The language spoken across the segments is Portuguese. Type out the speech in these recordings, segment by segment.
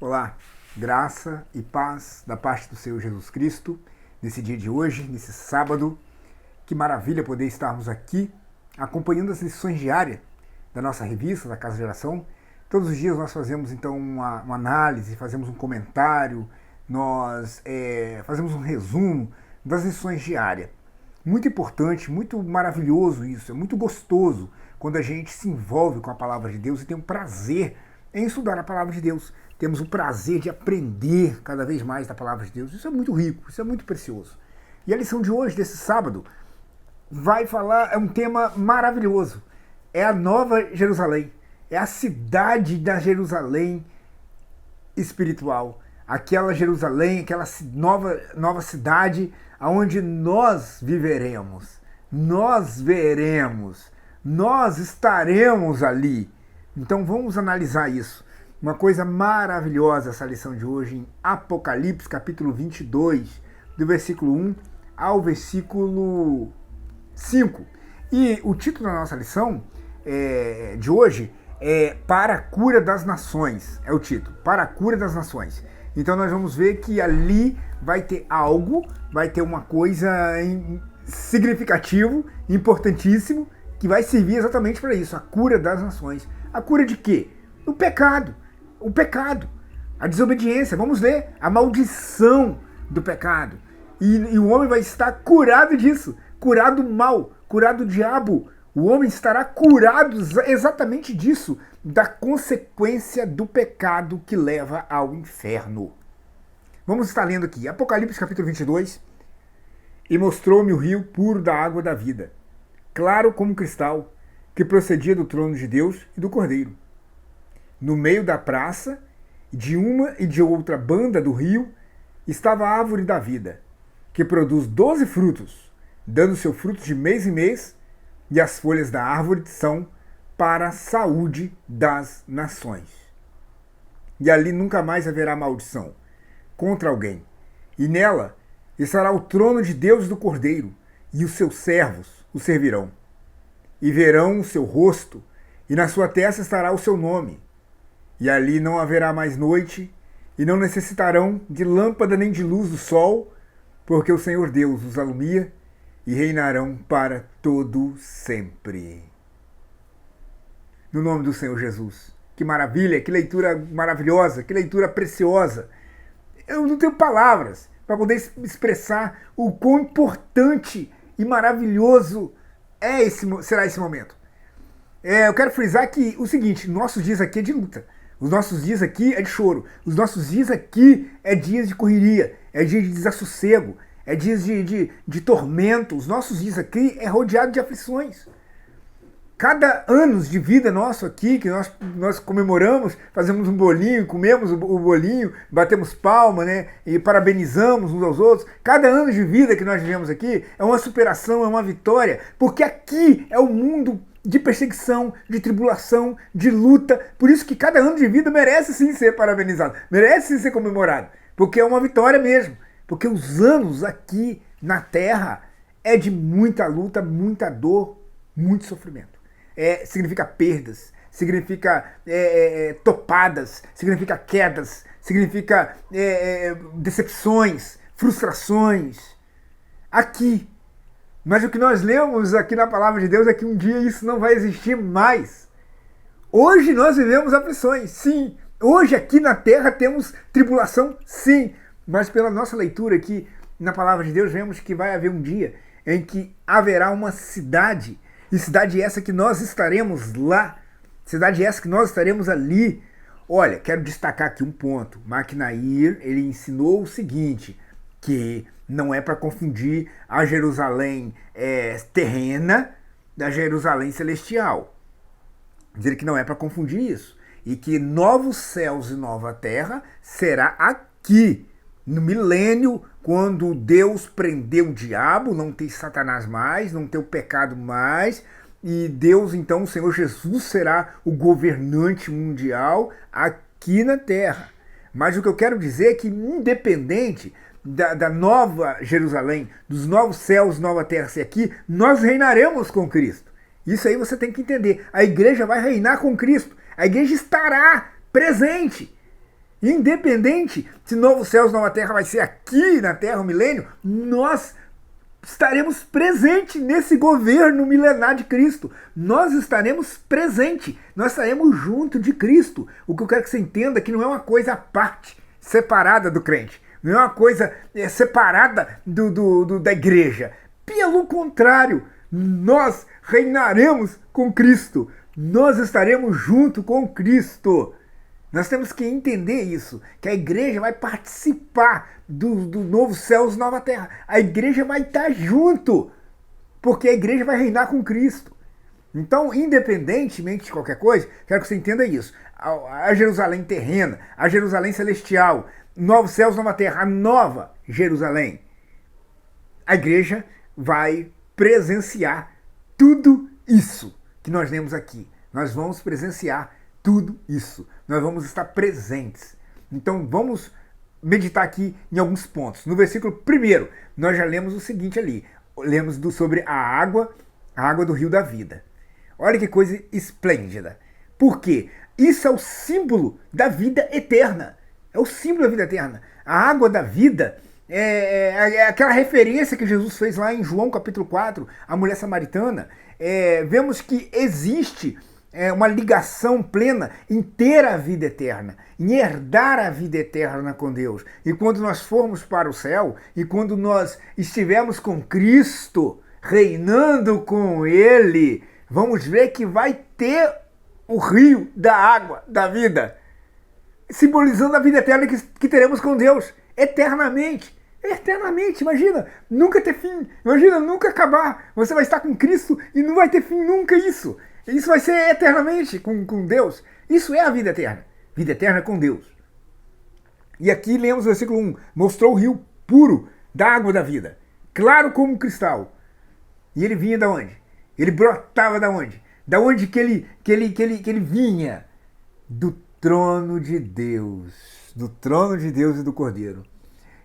Olá, graça e paz da parte do Senhor Jesus Cristo, nesse dia de hoje, nesse sábado. Que maravilha poder estarmos aqui acompanhando as lições diárias da nossa revista, da Casa Geração. Todos os dias nós fazemos então uma análise, fazemos um comentário, nós fazemos um resumo das lições diárias. Muito importante, muito maravilhoso isso, é muito gostoso quando a gente se envolve com a Palavra de Deus e tem um prazer em estudar a Palavra de Deus. Temos o prazer de aprender cada vez mais da Palavra de Deus. Isso é muito rico, isso é muito precioso. E a lição de hoje, desse sábado, vai falar, é um tema maravilhoso. É a Nova Jerusalém. É a cidade da Jerusalém espiritual. Aquela Jerusalém, aquela nova cidade onde nós viveremos. Nós veremos. Nós estaremos ali. Então vamos analisar isso. Uma coisa maravilhosa essa lição de hoje em Apocalipse, capítulo 22, do versículo 1 ao versículo 5. E o título da nossa lição de hoje é Para a Cura das Nações. É o título, Para a Cura das Nações. Então nós vamos ver que ali vai ter algo, vai ter uma coisa significativo, importantíssimo, que vai servir exatamente para isso, a cura das nações. A cura de quê? O pecado. O pecado, a desobediência, vamos ler, a maldição do pecado. E o homem vai estar curado disso, curado do mal, curado do diabo. O homem estará curado exatamente disso, da consequência do pecado que leva ao inferno. Vamos estar lendo aqui, Apocalipse capítulo 22. E mostrou-me o rio puro da água da vida, claro como cristal, que procedia do trono de Deus e do Cordeiro. No meio da praça, de uma e de outra banda do rio, estava a árvore da vida, que produz 12 frutos, dando seu fruto de mês em mês, e as folhas da árvore são para a saúde das nações. E ali nunca mais haverá maldição contra alguém. E nela estará o trono de Deus e do Cordeiro, e os seus servos o servirão. E verão o seu rosto, e na sua testa estará o seu nome. E ali não haverá mais noite, e não necessitarão de lâmpada nem de luz do sol, porque o Senhor Deus os alumia, e reinarão para todo sempre. No nome do Senhor Jesus. Que maravilha, que leitura maravilhosa, que leitura preciosa. Eu não tenho palavras para poder expressar o quão importante e maravilhoso será esse momento. Eu quero frisar que o seguinte, nossos dias aqui é de luta. Os nossos dias aqui é de choro. Os nossos dias aqui é dias de correria. É dias de desassossego. É dias de tormento. Os nossos dias aqui é rodeado de aflições. Cada ano de vida nosso aqui, que nós comemoramos, fazemos um bolinho, comemos o bolinho, batemos palma, né, e parabenizamos uns aos outros. Cada ano de vida que nós vivemos aqui é uma superação, é uma vitória, porque aqui é o mundo de perseguição, de tribulação, de luta. Por isso que cada ano de vida merece sim ser parabenizado, merece sim ser comemorado, porque é uma vitória mesmo. Porque os anos aqui na Terra é de muita luta, muita dor, muito sofrimento. Significa perdas, significa topadas, significa quedas, significa decepções, frustrações. Aqui. Mas o que nós lemos aqui na Palavra de Deus é que um dia isso não vai existir mais. Hoje nós vivemos aflições, sim. Hoje aqui na Terra temos tribulação, sim. Mas pela nossa leitura aqui na Palavra de Deus, vemos que vai haver um dia em que haverá uma cidade. E cidade essa que nós estaremos lá. Cidade essa que nós estaremos ali. Olha, quero destacar aqui um ponto. Mark Nair, ele ensinou o seguinte, que não é para confundir a Jerusalém terrena da Jerusalém celestial. Dizer que não é para confundir isso. E que novos céus e nova terra será aqui, no milênio, quando Deus prendeu o diabo, não tem Satanás mais, não tem o pecado mais, e Deus, então, o Senhor Jesus será o governante mundial aqui na terra. Mas o que eu quero dizer é que, independente da nova Jerusalém, dos novos céus, nova terra ser aqui, nós reinaremos com Cristo. Isso aí você tem que entender. A igreja vai reinar com Cristo. A igreja estará presente. Independente se novos céus, nova terra vai ser aqui na Terra, o milênio, nós estaremos presentes nesse governo milenar de Cristo. Nós estaremos presentes, nós estaremos junto de Cristo. O que eu quero que você entenda é que não é uma coisa à parte, separada do crente. Não é uma coisa separada da igreja. Pelo contrário, nós reinaremos com Cristo. Nós estaremos junto com Cristo. Nós temos que entender isso, que a igreja vai participar do novo céus, nova terra. A igreja vai estar junto, porque a igreja vai reinar com Cristo. Então, independentemente de qualquer coisa, quero que você entenda isso. A Jerusalém terrena, a Jerusalém celestial, novos céus, nova terra, a nova Jerusalém. A igreja vai presenciar tudo isso que nós vemos aqui. Nós vamos presenciar tudo isso. Nós vamos estar presentes. Então vamos meditar aqui em alguns pontos. No versículo 1, nós já lemos o seguinte ali. Lemos sobre a água do rio da vida. Olha que coisa esplêndida. Por quê? Isso é o símbolo da vida eterna. É o símbolo da vida eterna. A água da vida é aquela referência que Jesus fez lá em João capítulo 4, a mulher samaritana. Vemos que existe uma ligação plena em ter a vida eterna, em herdar a vida eterna com Deus. E quando nós formos para o céu, e quando nós estivermos com Cristo, reinando com Ele, vamos ver que vai ter o rio da água da vida, simbolizando a vida eterna que teremos com Deus, eternamente. Eternamente, imagina, nunca ter fim, imagina nunca acabar. Você vai estar com Cristo e não vai ter fim nunca isso. Isso vai ser eternamente com Deus. Isso é a vida eterna com Deus. E aqui lemos o versículo 1, mostrou o rio puro da água da vida, claro como cristal. E ele vinha da onde? Ele brotava da onde? Da onde que ele vinha? Do trono de Deus. Do trono de Deus e do Cordeiro.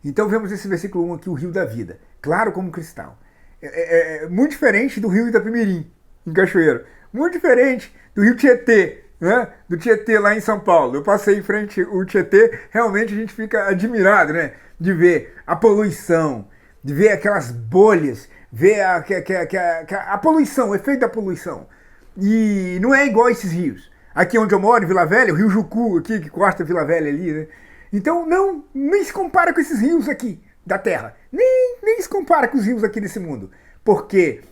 Então vemos esse versículo 1 aqui, o rio da vida, claro como cristal. É muito diferente do rio Itapemirim, em Cachoeiro. Muito diferente do rio Tietê, né? Do Tietê lá em São Paulo. Eu passei em frente ao Tietê, realmente a gente fica admirado, né? De ver a poluição, de ver aquelas bolhas, ver a poluição, o efeito da poluição. E não é igual a esses rios. Aqui onde eu moro, em Vila Velha, o rio Jucu, aqui que corta Vila Velha ali, né? Então, nem se compara com esses rios aqui da Terra. Nem se compara com os rios aqui desse mundo. Porque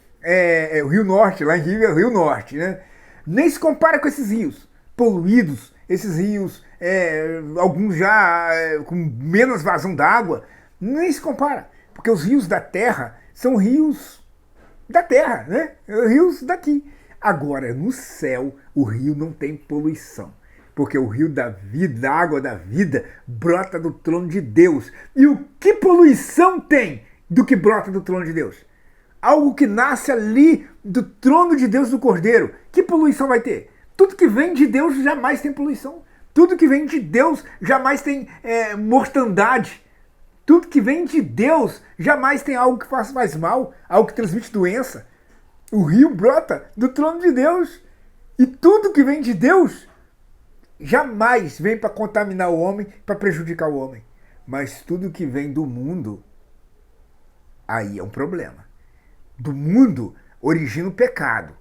o Rio Norte, lá em Rio é o Rio Norte, né? Nem se compara com esses rios poluídos, esses rios, alguns já com menos vazão d'água. Nem se compara. Porque os rios da Terra são rios da Terra, né? Rios daqui. Agora, no céu, o rio não tem poluição. Porque o rio da vida, a água da vida, brota do trono de Deus. E o que poluição tem do que brota do trono de Deus? Algo que nasce ali do trono de Deus do Cordeiro. Que poluição vai ter? Tudo que vem de Deus jamais tem poluição. Tudo que vem de Deus jamais tem mortandade. Tudo que vem de Deus jamais tem algo que faça mais mal, algo que transmite doença. O rio brota do trono de Deus. E tudo que vem de Deus jamais vem para contaminar o homem, para prejudicar o homem. Mas tudo que vem do mundo, aí é um problema. Do mundo origina o pecado.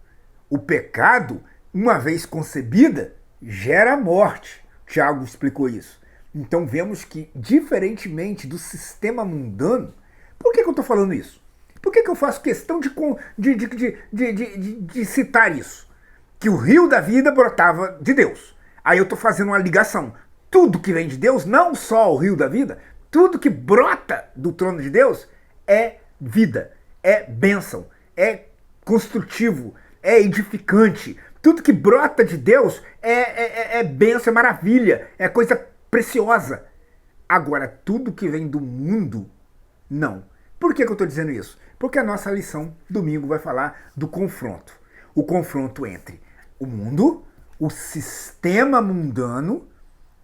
O pecado, uma vez concebida, gera morte. Tiago explicou isso. Então vemos que, diferentemente do sistema mundano, por que eu estou falando isso? Por que eu faço questão de citar isso? Que o rio da vida brotava de Deus. Aí eu estou fazendo uma ligação. Tudo que vem de Deus, não só o rio da vida, tudo que brota do trono de Deus é vida, é bênção, é construtivo, é edificante. Tudo que brota de Deus é bênção, é maravilha, é coisa preciosa. Agora, tudo que vem do mundo, não. Por que eu estou dizendo isso? Porque a nossa lição, domingo, vai falar do confronto. O confronto entre o mundo, o sistema mundano,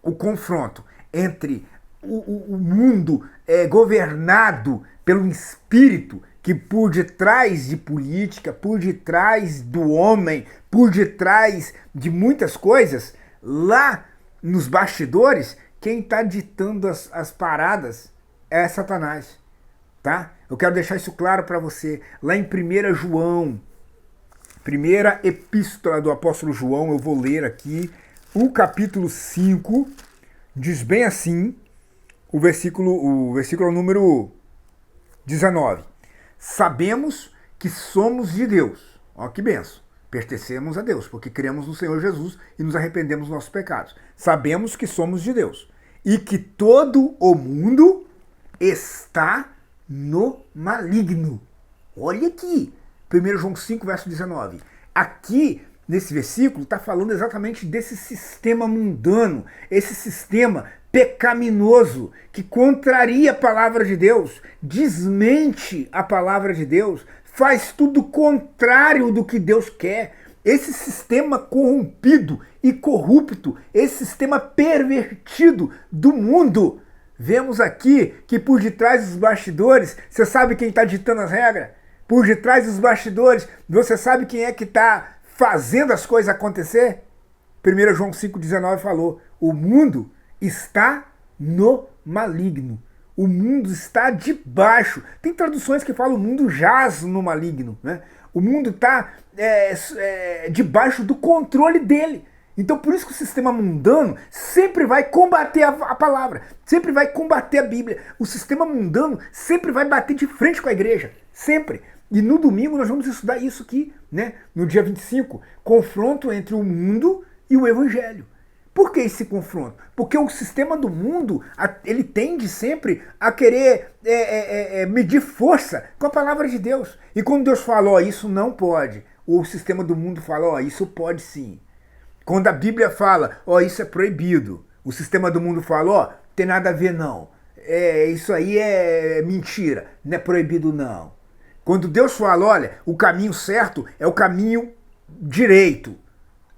o confronto entre o mundo governado pelo espírito que por detrás de política, por detrás do homem, por detrás de muitas coisas, lá nos bastidores, quem está ditando as paradas é Satanás, tá? Eu quero deixar isso claro para você. Lá em 1 João, primeira epístola do apóstolo João, eu vou ler aqui, o capítulo 5, diz bem assim, o versículo número 19. Sabemos que somos de Deus. Ó que benção. Pertencemos a Deus, porque cremos no Senhor Jesus e nos arrependemos dos nossos pecados. Sabemos que somos de Deus e que todo o mundo está no maligno. Olha aqui, 1 João 5, verso 19. Aqui, nesse versículo, está falando exatamente desse sistema mundano, esse sistema pecaminoso que contraria a palavra de Deus, desmente a palavra de Deus, faz tudo contrário do que Deus quer. Esse sistema corrompido e corrupto, esse sistema pervertido do mundo. Vemos aqui que por detrás dos bastidores, você sabe quem está ditando as regras? Por detrás dos bastidores, você sabe quem é que está fazendo as coisas acontecer? 1 João 5,19 falou, o mundo está no maligno. O mundo está debaixo. Tem traduções que falam o mundo jaz no maligno, né? O mundo está debaixo do controle dele. Então por isso que o sistema mundano sempre vai combater a palavra, sempre vai combater a Bíblia. O sistema mundano sempre vai bater de frente com a igreja, sempre. E no domingo nós vamos estudar isso aqui, né? No dia 25, confronto entre o mundo e o evangelho. Por que esse confronto? Porque o sistema do mundo, ele tende sempre a querer medir força com a palavra de Deus. E quando Deus fala, ó, isso não pode, o sistema do mundo fala, ó, isso pode sim. Quando a Bíblia fala, ó, isso é proibido, o sistema do mundo fala, ó, tem nada a ver não. Isso aí é mentira, não é proibido não. Quando Deus fala, olha, o caminho certo é o caminho direito.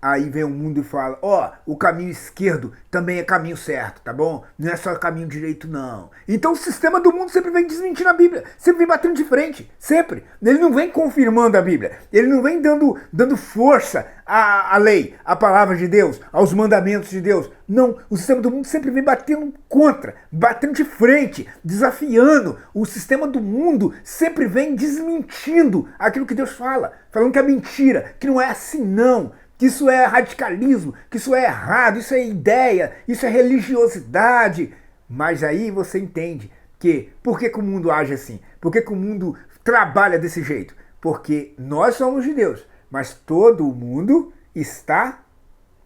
Aí vem o mundo e fala, ó, o caminho esquerdo também é caminho certo, tá bom? Não é só caminho direito, não. Então o sistema do mundo sempre vem desmentindo a Bíblia, sempre vem batendo de frente, sempre. Ele não vem confirmando a Bíblia, ele não vem dando força à lei, à palavra de Deus, aos mandamentos de Deus. Não, o sistema do mundo sempre vem batendo contra, batendo de frente, desafiando. O sistema do mundo sempre vem desmentindo aquilo que Deus fala, falando que é mentira, que não é assim não. Que isso é radicalismo, que isso é errado, isso é ideia, isso é religiosidade. Mas aí você entende que por que o mundo age assim? Por que o mundo trabalha desse jeito? Porque nós somos de Deus, mas todo o mundo está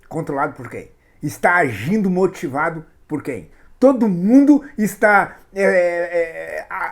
controlado por quem? Está agindo motivado por quem? Todo mundo está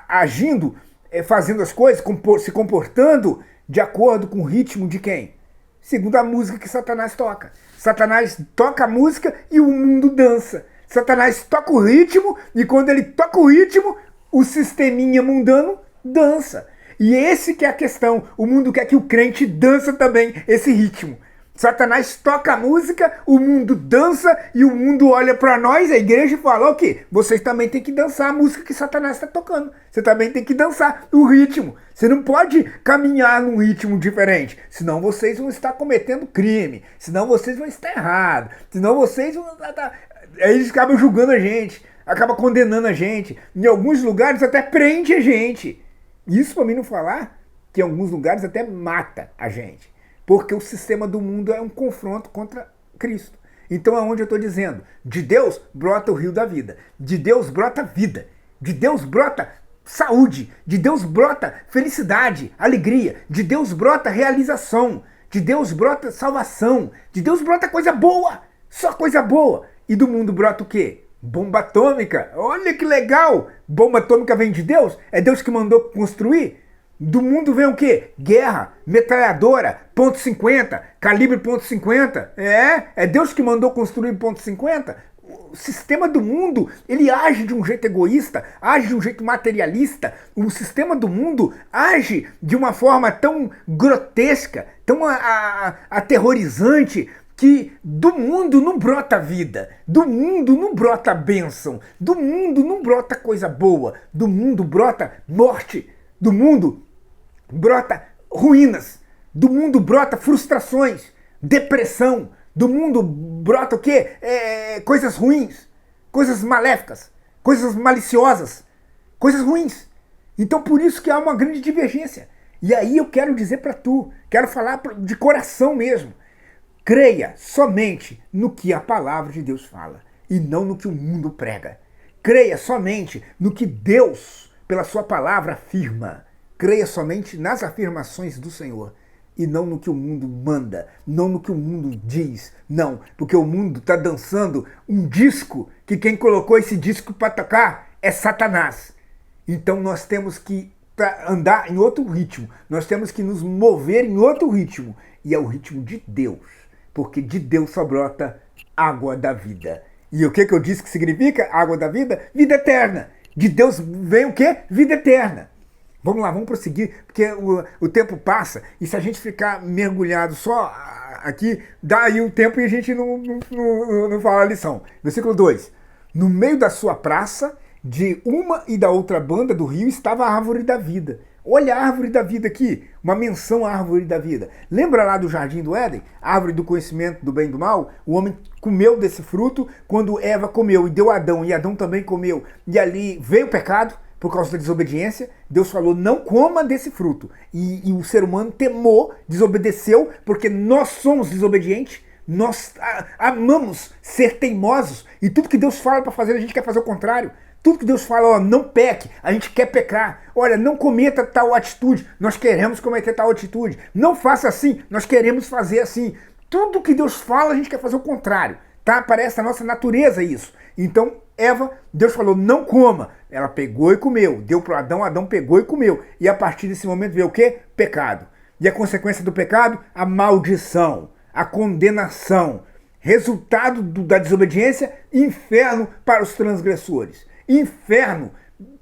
agindo, fazendo as coisas, se comportando de acordo com o ritmo de quem? Segundo a música que Satanás toca. Satanás toca a música e o mundo dança. Satanás toca o ritmo e quando ele toca o ritmo, o sisteminha mundano dança. E esse que é a questão. O mundo quer que o crente dança também esse ritmo. Satanás toca a música, o mundo dança e o mundo olha para nós, a igreja, e fala, o quê? Vocês também têm que dançar a música que Satanás está tocando. Você também tem que dançar o ritmo. Você não pode caminhar num ritmo diferente, senão vocês vão estar cometendo crime, senão vocês vão estar errados, senão vocês vão... Aí eles acabam julgando a gente, acabam condenando a gente. Em alguns lugares até prende a gente. Isso para mim não falar que em alguns lugares até mata a gente. Porque o sistema do mundo é um confronto contra Cristo. Então é onde eu estou dizendo, de Deus brota o rio da vida, de Deus brota vida, de Deus brota saúde, de Deus brota felicidade, alegria, de Deus brota realização, de Deus brota salvação, de Deus brota coisa boa, só coisa boa. E do mundo brota o quê? Bomba atômica. Olha que legal! Bomba atômica vem de Deus? É Deus que mandou construir? Do mundo vem o quê? Guerra, metralhadora, .50, calibre .50. É Deus que mandou construir .50. O sistema do mundo, ele age de um jeito egoísta, age de um jeito materialista. O sistema do mundo age de uma forma tão grotesca, tão aterrorizante, que do mundo não brota vida, do mundo não brota bênção, do mundo não brota coisa boa, do mundo brota morte, do mundo brota ruínas, do mundo brota frustrações, depressão, do mundo brota o quê? Coisas ruins. coisas maléficas, coisas maliciosas, coisas ruins. Então por isso que há uma grande divergência. E aí eu quero dizer para tu, quero falar de coração mesmo. Creia somente no que a palavra de Deus fala e não no que o mundo prega. Creia somente no que Deus, pela sua palavra, afirma. Creia somente nas afirmações do Senhor e não no que o mundo manda, não no que o mundo diz. Não, porque o mundo está dançando um disco que quem colocou esse disco para tocar é Satanás. Então nós temos que andar em outro ritmo, nós temos que nos mover em outro ritmo, e é o ritmo de Deus, porque de Deus só brota água da vida. E o que eu disse que significa água da vida? Vida eterna. De Deus vem o quê? Vida eterna. Vamos lá, vamos prosseguir, porque o tempo passa, e se a gente ficar mergulhado só aqui, dá aí um tempo e a gente não fala a lição. Versículo 2. No meio da sua praça, de uma e da outra banda do rio, estava a árvore da vida. Olha a árvore da vida aqui, uma menção à árvore da vida. Lembra lá do jardim do Éden? A árvore do conhecimento do bem e do mal? O homem comeu desse fruto quando Eva comeu e deu a Adão, e Adão também comeu. E ali veio o pecado por causa da desobediência. Deus falou, não coma desse fruto. E o ser humano temou, desobedeceu, porque nós somos desobedientes. Nós amamos ser teimosos. E tudo que Deus fala para fazer, a gente quer fazer o contrário. Tudo que Deus fala, ó, não peque, a gente quer pecar. Olha, não cometa tal atitude, nós queremos cometer tal atitude. Não faça assim, nós queremos fazer assim. Tudo que Deus fala, a gente quer fazer o contrário. Tá? Parece a nossa natureza isso. Então, Eva, Deus falou, não coma. Ela pegou e comeu. Deu para Adão, Adão pegou e comeu. E a partir desse momento veio o quê? Pecado. E a consequência do pecado? A maldição, a condenação. Resultado da desobediência, inferno para os transgressores. Inferno,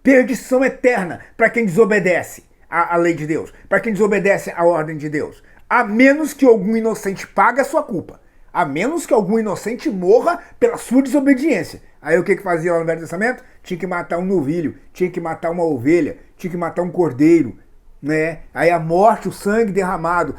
perdição eterna para quem desobedece à lei de Deus, para quem desobedece à ordem de Deus. A menos que algum inocente pague a sua culpa. A menos que algum inocente morra pela sua desobediência. Aí o que fazia lá no Velho Testamento? Tinha que matar um novilho, tinha que matar uma ovelha, tinha que matar um cordeiro. Né? Aí a morte, o sangue derramado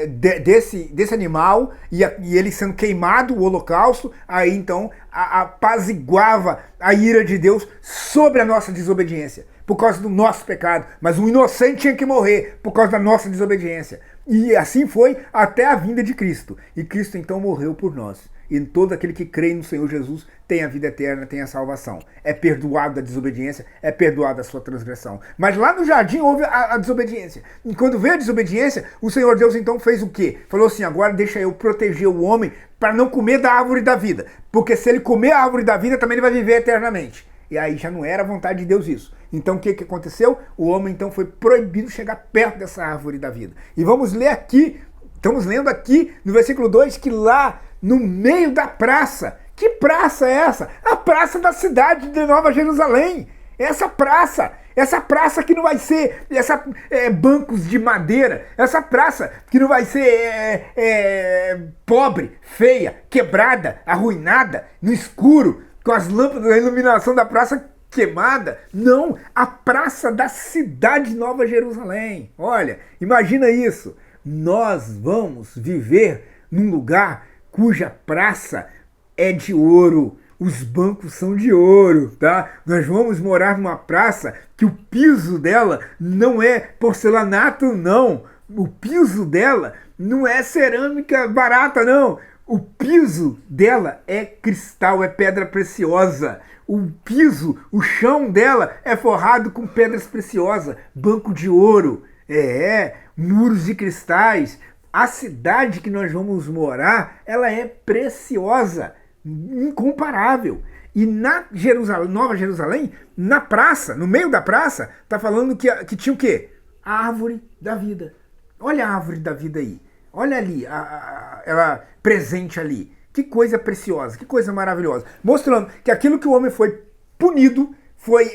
desse animal e ele sendo queimado, o holocausto, aí então apaziguava a ira de Deus sobre a nossa desobediência, por causa do nosso pecado. Mas um inocente tinha que morrer por causa da nossa desobediência. E assim foi até a vinda de Cristo. E Cristo então morreu por nós. E todo aquele que crê no Senhor Jesus tem a vida eterna, tem a salvação. É perdoado da desobediência, é perdoado a sua transgressão. Mas lá no jardim houve a desobediência. E quando veio a desobediência, o Senhor Deus então fez o quê? Falou assim, agora deixa eu proteger o homem para não comer da árvore da vida. Porque se ele comer a árvore da vida, também ele vai viver eternamente. E aí já não era a vontade de Deus isso. Então o que aconteceu? O homem então foi proibido de chegar perto dessa árvore da vida. E vamos ler aqui, estamos lendo aqui no versículo 2, que lá no meio da praça. Que praça é essa? A praça da cidade de Nova Jerusalém. Essa praça que não vai ser bancos de madeira, essa praça que não vai ser pobre, feia, quebrada, arruinada, no escuro, com as lâmpadas da iluminação da praça queimada. Não, a praça da cidade de Nova Jerusalém. Olha, imagina isso. Nós vamos viver num lugar cuja praça é de ouro, os bancos são de ouro, tá? Nós vamos morar numa praça que o piso dela não é porcelanato, não. O piso dela não é cerâmica barata, não. O piso dela é cristal, é pedra preciosa. O piso, o chão dela é forrado com pedras preciosas, banco de ouro, muros de cristais. A cidade que nós vamos morar, ela é preciosa, incomparável. E na Nova Jerusalém, na praça, no meio da praça, está falando que tinha o quê? A árvore da vida. Olha a árvore da vida aí. Olha ali, ela presente ali. Que coisa preciosa, que coisa maravilhosa. Mostrando que aquilo que o homem foi punido, foi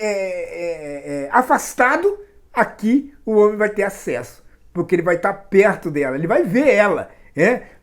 afastado, aqui o homem vai ter acesso. Porque ele vai estar perto dela, ele vai ver ela.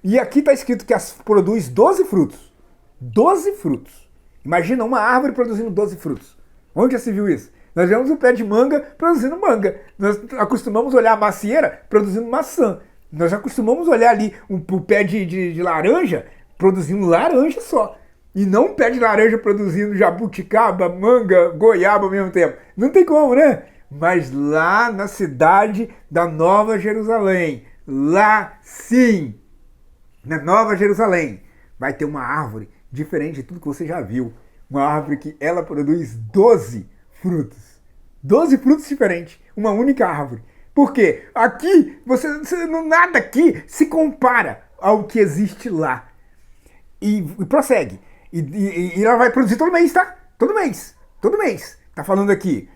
E aqui está escrito que produz 12 frutos. 12 frutos. Imagina uma árvore produzindo 12 frutos. Onde já se viu isso? Nós vemos um pé de manga produzindo manga. Nós acostumamos olhar a macieira produzindo maçã. Nós acostumamos olhar ali o pé de laranja produzindo laranja só. E não um pé de laranja produzindo jabuticaba, manga, goiaba ao mesmo tempo. Não tem como, né? Mas lá na cidade da Nova Jerusalém, lá sim, na Nova Jerusalém, vai ter uma árvore diferente de tudo que você já viu. Uma árvore que ela produz 12 frutos. 12 frutos diferentes. Uma única árvore. Por quê? Aqui, nada aqui se compara ao que existe lá. E prossegue. E ela vai produzir todo mês, tá? Todo mês. Todo mês. Tá falando aqui.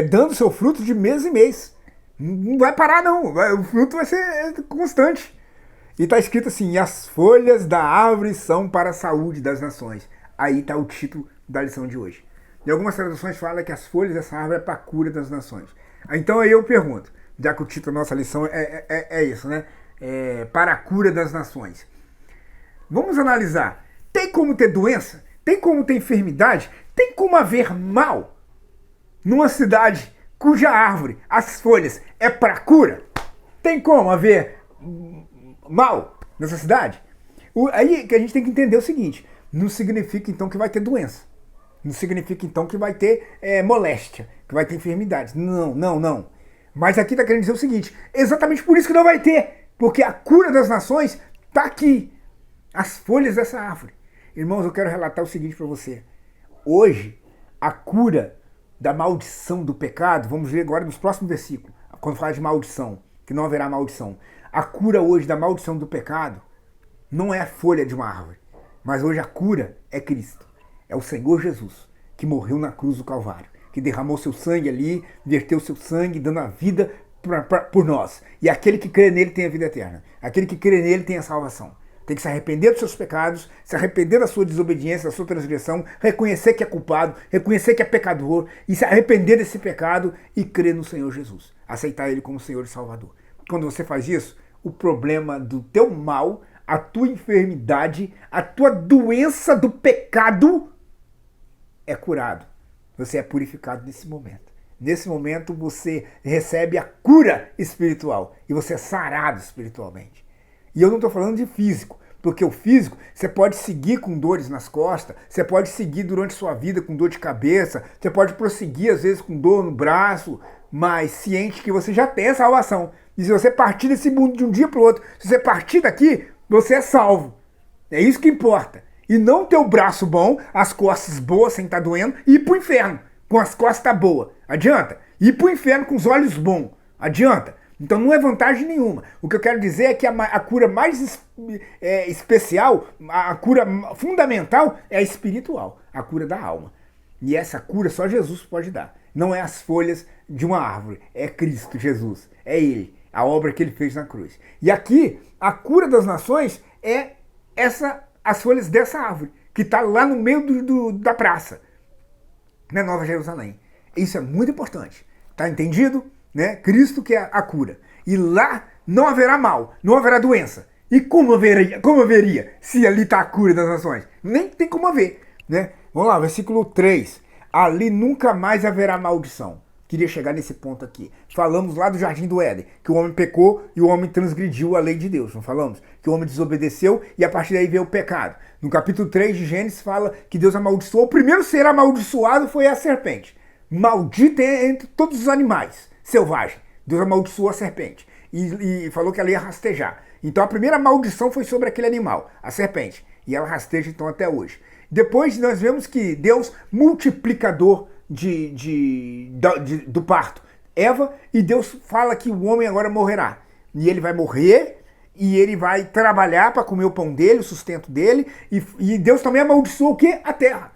Dando seu fruto de mês em mês. Não vai parar, não. O fruto vai ser constante. E tá escrito assim: as folhas da árvore são para a saúde das nações. Aí tá o título da lição de hoje. Em algumas traduções fala que as folhas dessa árvore é para a cura das nações. Então aí eu pergunto, já que o título da nossa lição é isso, né? Para a cura das nações. Vamos analisar. Tem como ter doença? Tem como ter enfermidade? Tem como haver mal numa cidade cuja árvore, as folhas, é para cura? Tem como haver mal nessa cidade? Aí que a gente tem que entender o seguinte: não significa então que vai ter doença. Não significa então que vai ter moléstia, que vai ter enfermidades. Não, não, não. Mas aqui está querendo dizer o seguinte: exatamente por isso que não vai ter. Porque a cura das nações está aqui. As folhas dessa árvore. Irmãos, eu quero relatar o seguinte para você. Hoje, a cura da maldição do pecado, vamos ver agora nos próximos versículos, quando fala de maldição, que não haverá maldição. A cura hoje da maldição do pecado não é a folha de uma árvore, mas hoje a cura é Cristo. É o Senhor Jesus, que morreu na cruz do Calvário, que derramou seu sangue ali, verteu seu sangue, dando a vida por nós. E aquele que crê nele tem a vida eterna. Aquele que crê nele tem a salvação. Tem que se arrepender dos seus pecados, se arrepender da sua desobediência, da sua transgressão, reconhecer que é culpado, reconhecer que é pecador, e se arrepender desse pecado e crer no Senhor Jesus. Aceitar ele como Senhor e Salvador. Quando você faz isso, o problema do teu mal, a tua enfermidade, a tua doença do pecado é curado. Você é purificado nesse momento. Nesse momento você recebe a cura espiritual e você é sarado espiritualmente. E eu não estou falando de físico, porque o físico você pode seguir com dores nas costas, você pode seguir durante sua vida com dor de cabeça, você pode prosseguir às vezes com dor no braço, mas ciente que você já tem a salvação. E se você partir desse mundo de um dia para o outro, se você partir daqui, você é salvo. É isso que importa. E não ter o braço bom, as costas boas sem estar doendo, e ir pro inferno com as costas boas. Adianta? Ir pro inferno com os olhos bons. Adianta? Então não é vantagem nenhuma. O que eu quero dizer é que a cura mais especial, a cura fundamental é a espiritual, a cura da alma. E essa cura só Jesus pode dar. Não é as folhas de uma árvore, é Cristo Jesus. É Ele, a obra que Ele fez na cruz. E aqui, a cura das nações é as folhas dessa árvore, que está lá no meio da praça, na Nova Jerusalém. Isso é muito importante. Tá entendido? Né? Cristo que é a cura. E lá não haverá mal, não haverá doença. E como haveria se ali está a cura das nações? Nem tem como haver. Né? Vamos lá, versículo 3. Ali nunca mais haverá maldição. Queria chegar nesse ponto aqui. Falamos lá do Jardim do Éden, que o homem pecou e o homem transgrediu a lei de Deus, não falamos? Que o homem desobedeceu e a partir daí veio o pecado. No capítulo 3 de Gênesis fala que Deus amaldiçoou. O primeiro ser amaldiçoado foi a serpente. Maldita entre todos os animais selvagens. Deus amaldiçoou a serpente e falou que ela ia rastejar. Então a primeira maldição foi sobre aquele animal, a serpente. E ela rasteja então até hoje. Depois nós vemos que Deus, multiplicador do parto, Eva, e Deus fala que o homem agora morrerá. E ele vai morrer, e ele vai trabalhar para comer o pão dele, o sustento dele, e Deus também amaldiçoou o quê? A terra.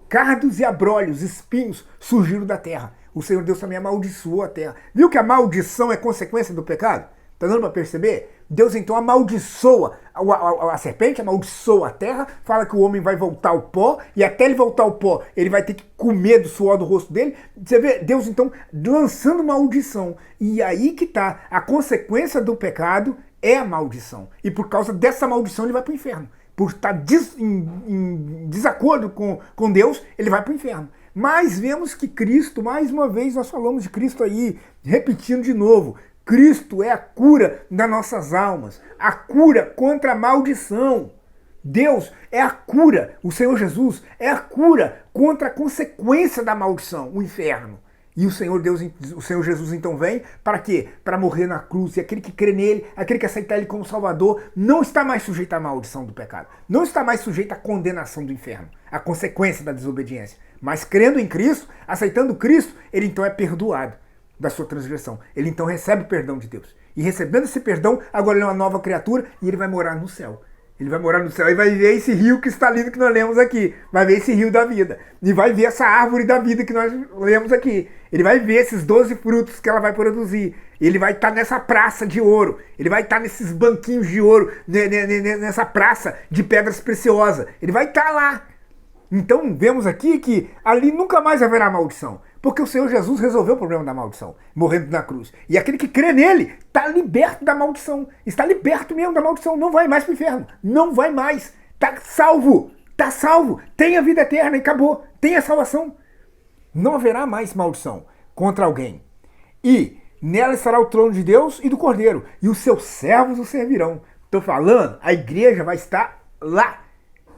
Cardos e abrolhos, espinhos surgiram da terra. O Senhor Deus também amaldiçoou a terra. Viu que a maldição é consequência do pecado? Tá dando para perceber? Deus então amaldiçoa a serpente, amaldiçoa a terra, fala que o homem vai voltar ao pó, e até ele voltar ao pó, ele vai ter que comer do suor do rosto dele. Você vê Deus então lançando maldição. E aí que tá, a consequência do pecado é a maldição. E por causa dessa maldição ele vai para o inferno. Por estar em desacordo com Deus, ele vai para o inferno. Mas vemos que Cristo, mais uma vez nós falamos de Cristo aí, repetindo de novo, Cristo é a cura das nossas almas, a cura contra a maldição. Deus é a cura, o Senhor Jesus é a cura contra a consequência da maldição, o inferno. E o Senhor Jesus então vem para quê? Para morrer na cruz. E aquele que crê nele, aquele que aceitar ele como Salvador, não está mais sujeito à maldição do pecado. Não está mais sujeito à condenação do inferno, à consequência da desobediência. Mas crendo em Cristo, aceitando Cristo, ele então é perdoado da sua transgressão. Ele então recebe o perdão de Deus. E recebendo esse perdão, agora ele é uma nova criatura e ele vai morar no céu. Ele vai morar no céu e vai ver esse rio cristalino que nós lemos aqui. Vai ver esse rio da vida. E vai ver essa árvore da vida que nós lemos aqui. Ele vai ver esses 12 frutos que ela vai produzir. Ele vai estar nessa praça de ouro. Ele vai estar nesses banquinhos de ouro, nessa praça de pedras preciosas. Ele vai estar lá. Então vemos aqui que ali nunca mais haverá maldição. Porque o Senhor Jesus resolveu o problema da maldição, morrendo na cruz. E aquele que crê nele está liberto da maldição. Está liberto mesmo da maldição. Não vai mais para o inferno. Não vai mais. Está salvo. Está salvo. Tem a vida eterna e acabou. Tem a salvação. Não haverá mais maldição contra alguém. E nela estará o trono de Deus e do Cordeiro. E os seus servos o servirão. Estou falando, a igreja vai estar lá,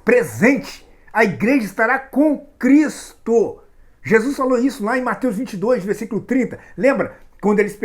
presente. A igreja estará com Cristo. Jesus falou isso lá em Mateus 22, versículo 30. Lembra quando eles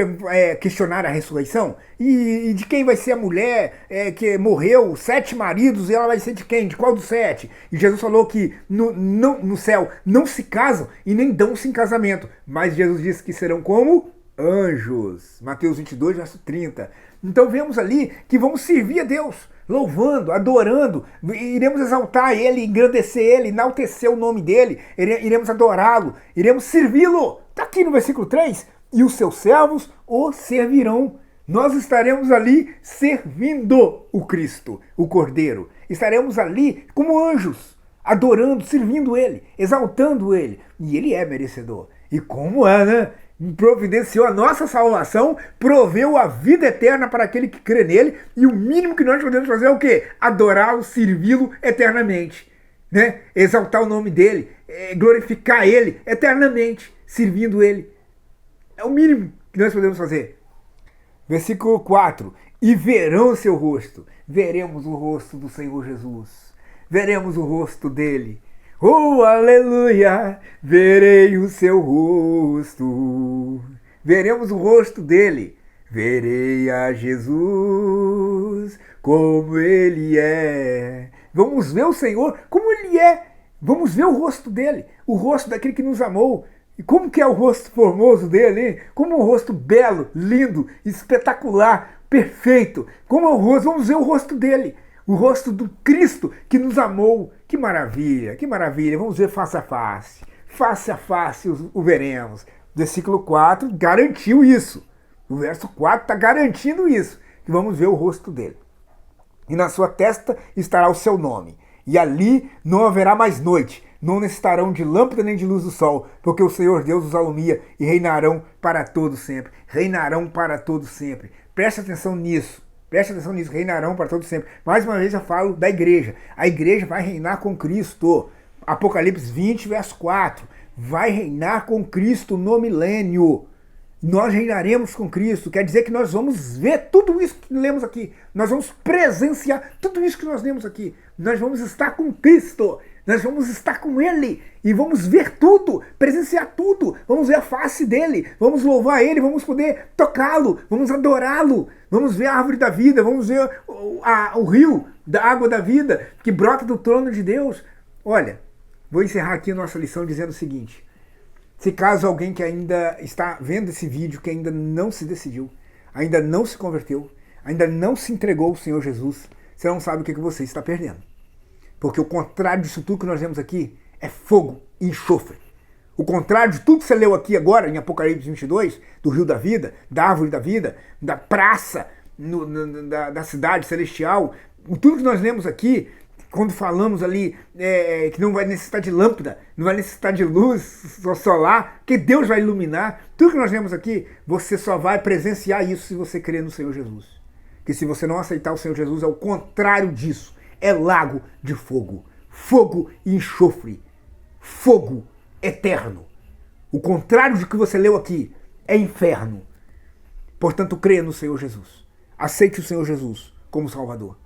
questionaram a ressurreição? E de quem vai ser a mulher que morreu, 7 maridos, e ela vai ser de quem? De qual dos 7? E Jesus falou que no céu não se casam e nem dão-se em casamento. Mas Jesus disse que serão como anjos. Mateus 22, verso 30. Então vemos ali que vamos servir a Deus, louvando, adorando, iremos exaltar Ele, engrandecer Ele, enaltecer o nome dEle, iremos adorá-lo, iremos servi-lo. Está aqui no versículo 3, e os seus servos o servirão. Nós estaremos ali servindo o Cristo, o Cordeiro. Estaremos ali como anjos, adorando, servindo Ele, exaltando Ele. E Ele é merecedor. E como é, né? Providenciou a nossa salvação, proveu a vida eterna para aquele que crê nele, e o mínimo que nós podemos fazer é o quê? Adorá-lo, servi-lo eternamente, né? Exaltar o nome dele, glorificar ele eternamente, servindo ele. É o mínimo que nós podemos fazer. Versículo 4. E verão o seu rosto. Veremos o rosto do Senhor Jesus. Veremos o rosto dele. Oh, aleluia, verei o seu rosto, veremos o rosto dele, verei a Jesus como ele é. Vamos ver o Senhor como ele é, vamos ver o rosto dele, o rosto daquele que nos amou. E como que é o rosto formoso dele, hein? Como um rosto belo, lindo, espetacular, perfeito. Como é o rosto, vamos ver o rosto dele. O rosto do Cristo que nos amou. Que maravilha, que maravilha. Vamos ver face a face. Face a face o veremos. Versículo 4 garantiu isso. O verso 4 está garantindo isso. Que vamos ver o rosto dele. E na sua testa estará o seu nome. E ali não haverá mais noite. Não necessitarão de lâmpada nem de luz do sol. Porque o Senhor Deus os alumia e reinarão para todo sempre. Reinarão para todo sempre. Preste atenção nisso. Preste atenção nisso, reinarão para todo sempre. Mais uma vez eu falo da igreja. A igreja vai reinar com Cristo. Apocalipse 20, verso 4. Vai reinar com Cristo no milênio. Nós reinaremos com Cristo. Quer dizer que nós vamos ver tudo isso que lemos aqui. Nós vamos presenciar tudo isso que nós lemos aqui. Nós vamos estar com Cristo. Nós vamos estar com Ele e vamos ver tudo, presenciar tudo. Vamos ver a face dele, vamos louvar Ele, vamos poder tocá-lo, vamos adorá-lo. Vamos ver a árvore da vida, vamos ver o rio da água da vida que brota do trono de Deus. Olha, vou encerrar aqui a nossa lição dizendo o seguinte. Se caso alguém que ainda está vendo esse vídeo, que ainda não se decidiu, ainda não se converteu, ainda não se entregou ao Senhor Jesus, você não sabe o que você está perdendo. Porque o contrário disso tudo que nós vemos aqui é fogo e enxofre. O contrário de tudo que você leu aqui agora, em Apocalipse 22, do rio da vida, da árvore da vida, da praça, da cidade celestial, tudo que nós lemos aqui, quando falamos ali que não vai necessitar de lâmpada, não vai necessitar de luz solar, que Deus vai iluminar, tudo que nós lemos aqui, você só vai presenciar isso se você crer no Senhor Jesus. Que se você não aceitar o Senhor Jesus, é o contrário disso. É lago de fogo. Fogo e enxofre. Fogo eterno. O contrário do que você leu aqui é inferno. Portanto, creia no Senhor Jesus. Aceite o Senhor Jesus como Salvador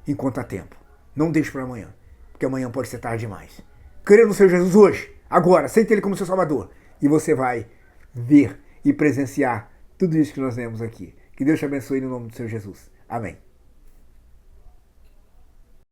enquanto há tempo. Não deixe para amanhã, porque amanhã pode ser tarde demais. Creia no Senhor Jesus hoje, agora, aceite Ele como seu Salvador, e você vai ver e presenciar tudo isso que nós vemos aqui. Que Deus te abençoe no nome do Senhor Jesus. Amém.